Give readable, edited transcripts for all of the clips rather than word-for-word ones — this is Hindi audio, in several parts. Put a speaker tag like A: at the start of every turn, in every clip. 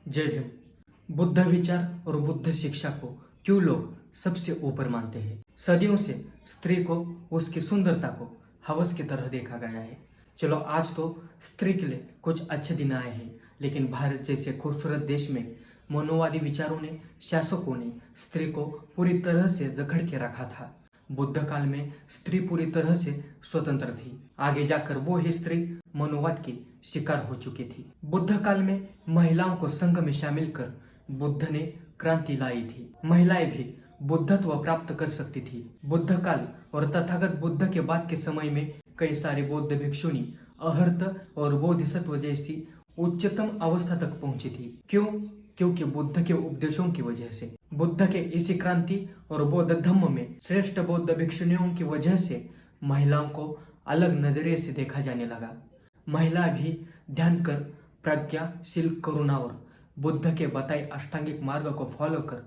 A: जय भीम। बुद्ध विचार और बुद्ध शिक्षा को क्यों लोग सबसे ऊपर मानते हैं? सदियों से स्त्री को उसकी सुंदरता को हवस की तरह देखा गया है। चलो आज तो स्त्री के लिए कुछ अच्छे दिन आए हैं, लेकिन भारत जैसे खूबसूरत देश में मनोवादी विचारों ने, शासकों ने स्त्री को पूरी तरह से जकड़ के रखा था। बुद्ध काल में स्त्री पूरी तरह से स्वतंत्र थी। आगे जाकर वो ही स्त्री मनोवाद की शिकार हो चुकी थी। बुद्ध काल में महिलाओं को संघ में शामिल कर बुद्ध ने क्रांति लाई थी। महिलाएं भी बुद्धत्व प्राप्त कर सकती थी। बुद्ध काल और तथागत बुद्ध के बाद के समय में कई सारे बौद्ध भिक्षुनी अहर्त और बोधिसत्व जैसी उच्चतम अवस्था तक पहुंची थी। क्यों? क्योंकि बुद्ध के उपदेशों की वजह से। बुद्ध के इसी क्रांति और बौद्ध धम्म में श्रेष्ठ बौद्ध भिक्षुनियों की वजह से महिलाओं को अलग नजरिए से देखा जाने लगा। महिला भी ध्यान कर, प्रज्ञाशील, करुणा और बुद्ध के बताए अष्टांगिक मार्ग को फॉलो कर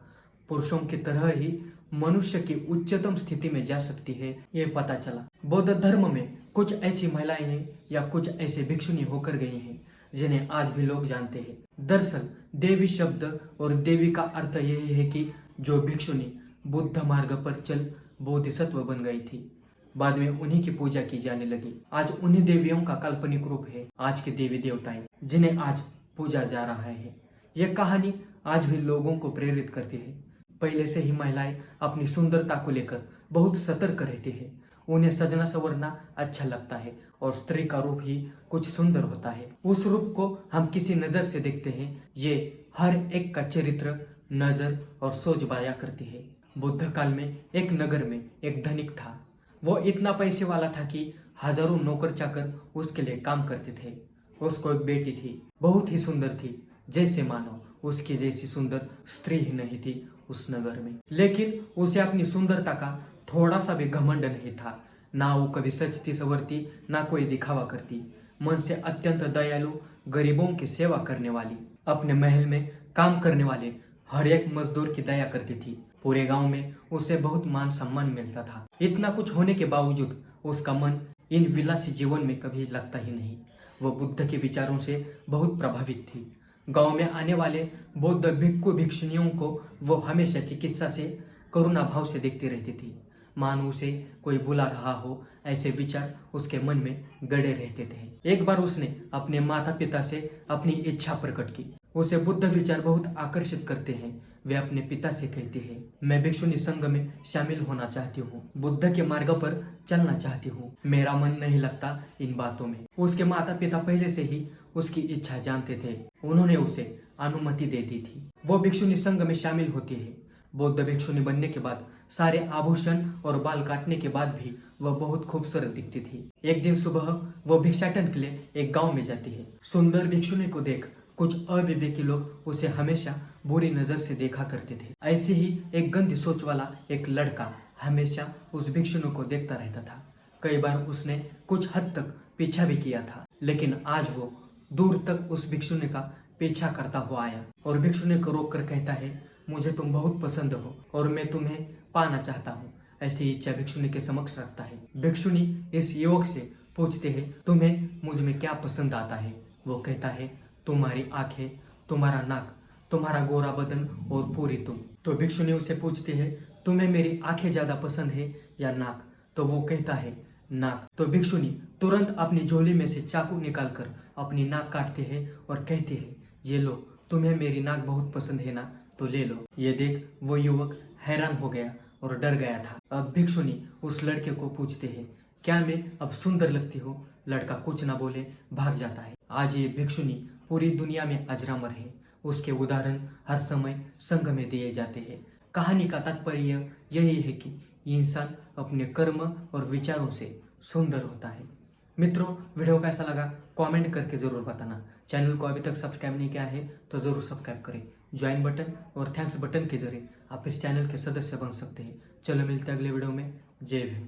A: पुरुषों की तरह ही मनुष्य की उच्चतम स्थिति में जा सकती है, ये पता चला। बौद्ध धर्म में कुछ ऐसी महिलाएं हैं या कुछ ऐसे भिक्षुनी होकर गई हैं जिन्हें आज भी लोग जानते हैं। दरअसल देवी शब्द और देवी का अर्थ यही है कि जो भिक्षुनी बुद्ध मार्ग पर चल बोधिसत्व बन गई थी, बाद में उन्हीं की पूजा की जाने लगी। आज उन्हीं देवियों का काल्पनिक रूप है आज के देवी देवताएं, जिन्हें आज पूजा जा रहा है। यह कहानी आज भी लोगों को प्रेरित करती है। पहले से ही महिलाएं अपनी सुंदरता को लेकर बहुत सतर्क रहती है। उन्हें सजना संवरना अच्छा लगता है और स्त्री का रूप ही कुछ सुंदर होता है। उस रूप को हम किसी नजर से देखते हैं, ये हर एक का चरित्र, नजर और सोच बयां करती है। बुद्ध काल में एक नगर में एक धनिक था। वो इतना पैसे वाला था कि हजारों नौकर चाकर उसके लिए काम करते थे। उसको एक बेटी थी, बहुत ही सुंदर थी, जैसे मानो उसकी जैसी सुंदर स्त्री ही नहीं थी उस नगर में। लेकिन उसे अपनी सुंदरता का थोड़ा सा भी घमंड नहीं था। ना वो कभी सचती सवरती, ना कोई दिखावा करती। मन से अत्यंत दयालु, गरीबों की सेवा करने वाली, अपने महल में काम करने वाले हर एक मजदूर की दया करती थी। पूरे गांव में उसे बहुत मान सम्मान मिलता था। इतना कुछ होने के बावजूद उसका मन इन विलासी जीवन में कभी लगता ही नहीं। वो बुद्ध के विचारों से बहुत प्रभावित थी। गांव में आने वाले बौद्ध भिक्षु भिक्षुनियों को वो हमेशा चिकित्सा से, करुणा भाव से देखती रहती थी। मानो उसे कोई बुला रहा हो, ऐसे विचार उसके मन में गड़े रहते थे। एक बार उसने अपने माता पिता से अपनी इच्छा प्रकट की। उसे बुद्ध विचार बहुत आकर्षित करते हैं। वे अपने पिता से कहती है, मैं भिक्षुनी संघ में शामिल होना चाहती हूँ, बुद्ध के मार्ग पर चलना चाहती हूँ। मेरा मन नहीं लगता इन बातों में। उसके माता पिता पहले से ही उसकी इच्छा जानते थे। उन्होंने उसे अनुमति दे दी थी। वो भिक्षुनी संघ में शामिल होती है। बौद्ध भिक्षुनी बनने के बाद, सारे आभूषण और बाल काटने के बाद भी वह बहुत खूबसूरत दिखती थी। एक दिन सुबह वह भिक्षाटन के लिए एक गांव में जाती है। सुंदर भिक्षुनी को देख कुछ अविवेकी लोग उसे हमेशा बुरी नजर से देखा करते थे। ऐसे ही एक गंदी सोच वाला एक लड़का हमेशा उस भिक्षुनी को देखता रहता था। कई बार उसने कुछ हद तक पीछा भी किया था, लेकिन आज वो दूर तक उस भिक्षुनी का पीछा करता हुआ आया और भिक्षुनी को रोक कर कहता है, मुझे तुम बहुत पसंद हो और मैं तुम्हें पाना चाहता हूँ। ऐसी इच्छा भिक्षुनी के समक्ष रखता है। भिक्षुनी इस युवक से पूछते है, तुम्हें मुझ में क्या पसंद आता है? वो कहता है, तुम्हारी आंखें, तुम्हारा नाक, तुम्हारा गोरा बदन और पूरी तुम। तो भिक्षुनी उससे पूछती है, तुम्हें मेरी आंखें ज्यादा पसंद है या नाक? तो वो कहता है, नाक। तो भिक्षुनी तुरंत अपनी झोली में से चाकू निकालकर अपनी नाक काटती है और कहती है, ये लो, तुम्हें मेरी नाक बहुत पसंद है ना, तो ले लो। ये देख वो युवक हैरान हो गया और डर गया था। अब भिक्षुनी उस लड़के को पूछते है, क्या मैं अब सुंदर लगती हूँ? लड़का कुछ न बोले भाग जाता है। आज ये भिक्षुनी पूरी दुनिया में अजरामर है। उसके उदाहरण हर समय संघ में दिए जाते हैं। कहानी का तात्पर्य यही है कि इंसान अपने कर्म और विचारों से सुंदर होता है। मित्रों, वीडियो कैसा लगा कमेंट करके जरूर बताना। चैनल को अभी तक सब्सक्राइब नहीं किया है तो जरूर सब्सक्राइब करें। ज्वाइन बटन और थैंक्स बटन के जरिए आप इस चैनल के सदस्य बन सकते हैं। चलो मिलते हैं अगले वीडियो में। जय भीम।